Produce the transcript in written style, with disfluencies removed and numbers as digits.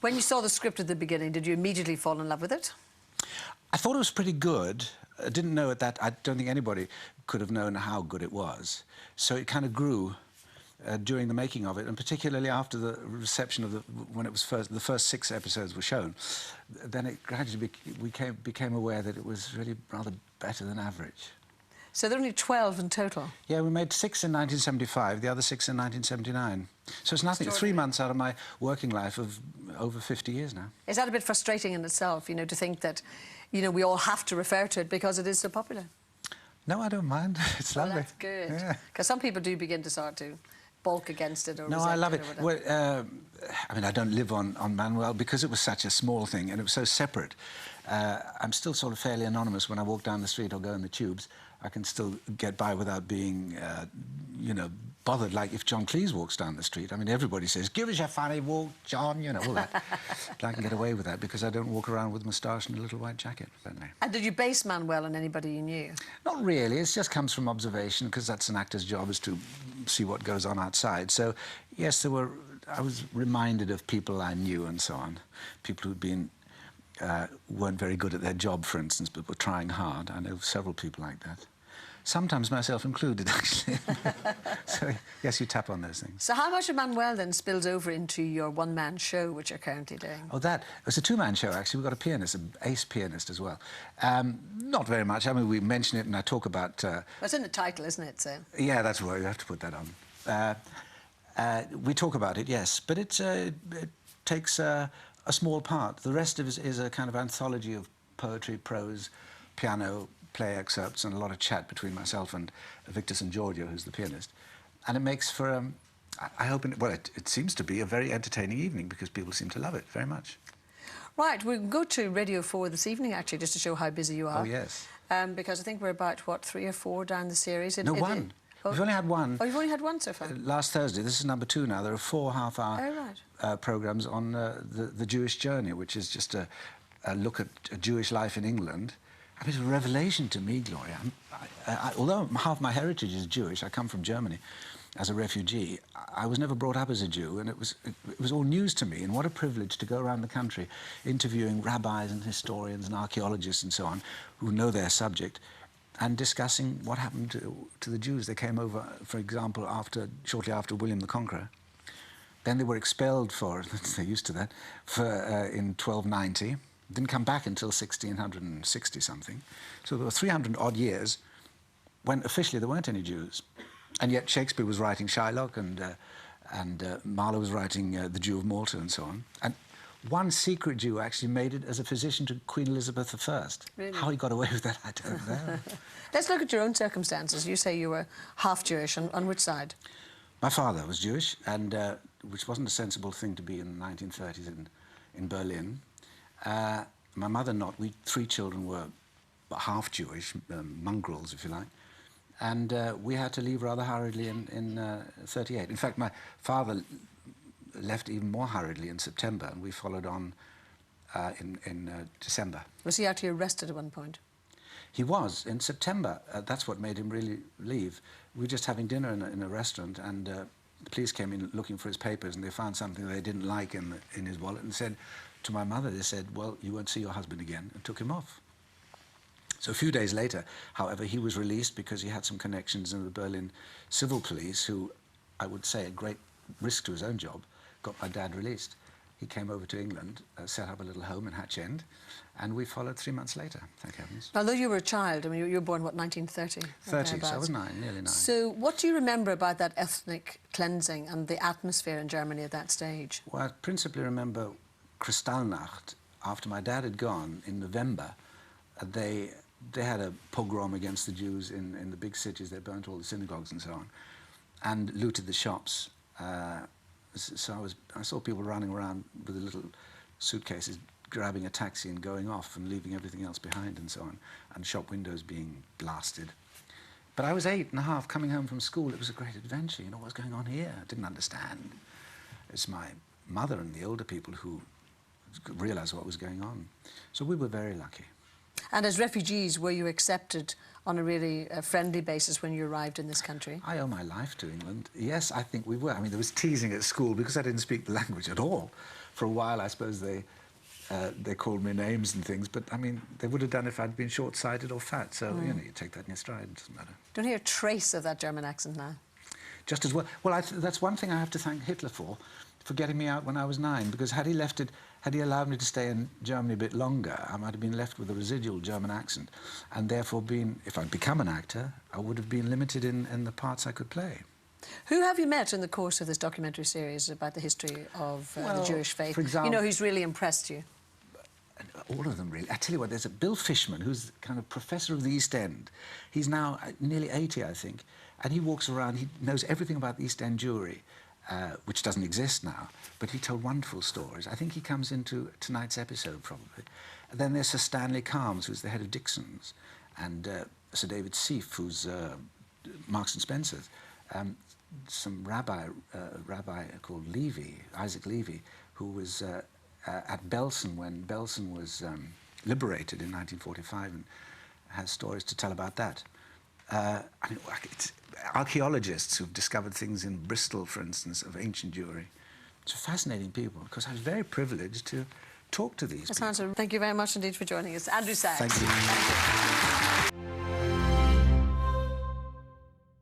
When you saw the script at the beginning, did you immediately fall in love with it? I thought it was pretty good. I didn't know it that... I don't think anybody could have known how good it was. So it kind of grew during the making of it, and particularly after the reception of when it was the first 6 episodes were shown. Then it gradually became aware that it was really rather better than average. So there are only 12 in total? Yeah, we made 6 in 1975, the other 6 in 1979. So it's nothing. It's 3 months out of my working life of over 50 years now. Is that a bit frustrating in itself, you know, to think that, you know, we all have to refer to it because it is so popular? No, I don't mind. It's lovely. That's good. Because some people do begin to start to bulk against it or no, I love it. Well, I mean, I don't live on Manuel because it was such a small thing and it was so separate. I'm still sort of fairly anonymous when I walk down the street or go in the tubes. I can still get by without being, you know, bothered, like if John Cleese walks down the street. I mean, everybody says, "Give us a funny walk, John," you know, all that. I can get away with that because I don't walk around with a moustache and a little white jacket, don't I? And did you base Manuel on anybody you knew? Not really. It just comes from observation, because that's an actor's job, is to see what goes on outside. So, yes, I was reminded of people I knew and so on. People who'd been... weren't very good at their job, for instance, but were trying hard. I know several people like that. Sometimes myself included, actually. So, yes, you tap on those things. So how much of Manuel, then, spills over into your one-man show, which you're currently doing? Oh, it was a 2-man show, actually. We've got a pianist, an ace pianist as well. Not very much. I mean, we mention it and I talk about... Well, it's in the title, isn't it? So. Yeah, that's why you have to put that on. We talk about it, yes, but it takes... a small part. The rest of it is a kind of anthology of poetry, prose, piano, play excerpts, and a lot of chat between myself and Victor St. Giorgio, who's the pianist. And it makes for, I hope, well, it seems to be a very entertaining evening because people seem to love it very much. Right, we'll go to Radio 4 this evening, actually, just to show how busy you are. Oh, yes. Because I think we're about, what, 3 or 4 down the series? No, 1. We've only had 1. Oh, you've only had 1 so far? Last Thursday. This is number 2 now. There are 4 half-hour programmes on the Jewish journey, which is just a look at Jewish life in England. I mean, it's a revelation to me, Gloria. Although half my heritage is Jewish, I come from Germany as a refugee, I was never brought up as a Jew, and it was all news to me, and what a privilege to go around the country interviewing rabbis and historians and archaeologists and so on who know their subject, and discussing what happened to the Jews. They came over, for example, shortly after William the Conqueror. Then they were expelled they're used to that, in 1290. Didn't come back until 1660-something. So there were 300-odd years when officially there weren't any Jews. And yet Shakespeare was writing Shylock, and Marlowe was writing The Jew of Malta and so on. And one secret Jew actually made it as a physician to Queen Elizabeth I. Really? How he got away with that, I don't know. Let's look at your own circumstances. You say you were half Jewish. On which side? My father was Jewish, and which wasn't a sensible thing to be in the 1930s in Berlin. My mother not. We 3 children were half Jewish, mongrels, if you like. And we had to leave rather hurriedly in 38. In fact, my father left even more hurriedly in September, and we followed on in December. Was he actually arrested at one point? He was, in September. That's what made him really leave. We were just having dinner in a restaurant, and the police came in looking for his papers, and they found something they didn't like in his wallet, and said to my mother, they said, "Well, you won't see your husband again," and took him off. So a few days later, however, he was released because he had some connections in the Berlin civil police who, I would say, at great risk to his own job, got my dad released. He came over to England, set up a little home in Hatch End, and we followed 3 months later, thank heavens. Although you were a child, I mean, you were born, what, 1930? 30, so I was 9, nearly 9. So what do you remember about that ethnic cleansing and the atmosphere in Germany at that stage? Well, I principally remember Kristallnacht. After my dad had gone in November, they had a pogrom against the Jews in the big cities. They burnt all the synagogues and so on, and looted the shops. So I saw people running around with the little suitcases, grabbing a taxi and going off and leaving everything else behind and so on, and shop windows being blasted. But I was 8 and a half, coming home from school. It was a great adventure. You know, what's going on here? I didn't understand. It's my mother and the older people who realised what was going on. So we were very lucky. And as refugees, were you accepted on a really friendly basis when you arrived in this country? I owe my life to England. Yes, I think we were. I mean, there was teasing at school because I didn't speak the language at all for a while, I suppose they called me names and things, but I mean, they would have done if I'd been short-sighted or fat. So you know, you take that in your stride. It doesn't matter. Don't hear a trace of that German accent now. Just as well. Well, that's one thing I have to thank Hitler for getting me out when I was 9. Because had he allowed me to stay in Germany a bit longer, I might have been left with a residual German accent, and therefore, if I'd become an actor, I would have been limited in the parts I could play. Who have you met in the course of this documentary series about the history of the Jewish faith? For example, you know, who's really impressed you? All of them, really. I tell you what, there's a Bill Fishman, who's kind of professor of the East End. He's now nearly 80, I think, and he walks around, he knows everything about the East End Jewry, which doesn't exist now, but he told wonderful stories. I think he comes into tonight's episode, probably. And then there's Sir Stanley Calmes, who's the head of Dixon's, and Sir David Seif, who's Marks and Spencer's. Some rabbi called Levy, Isaac Levy, who was at Belsen when Belsen was liberated in 1945, and has stories to tell about that. I mean, it's archaeologists who've discovered things in Bristol, for instance, of ancient jewellery. It's fascinating people, because I was very privileged to talk to these people. Thank you very much indeed for joining us. Andrew Sachs. Thank you.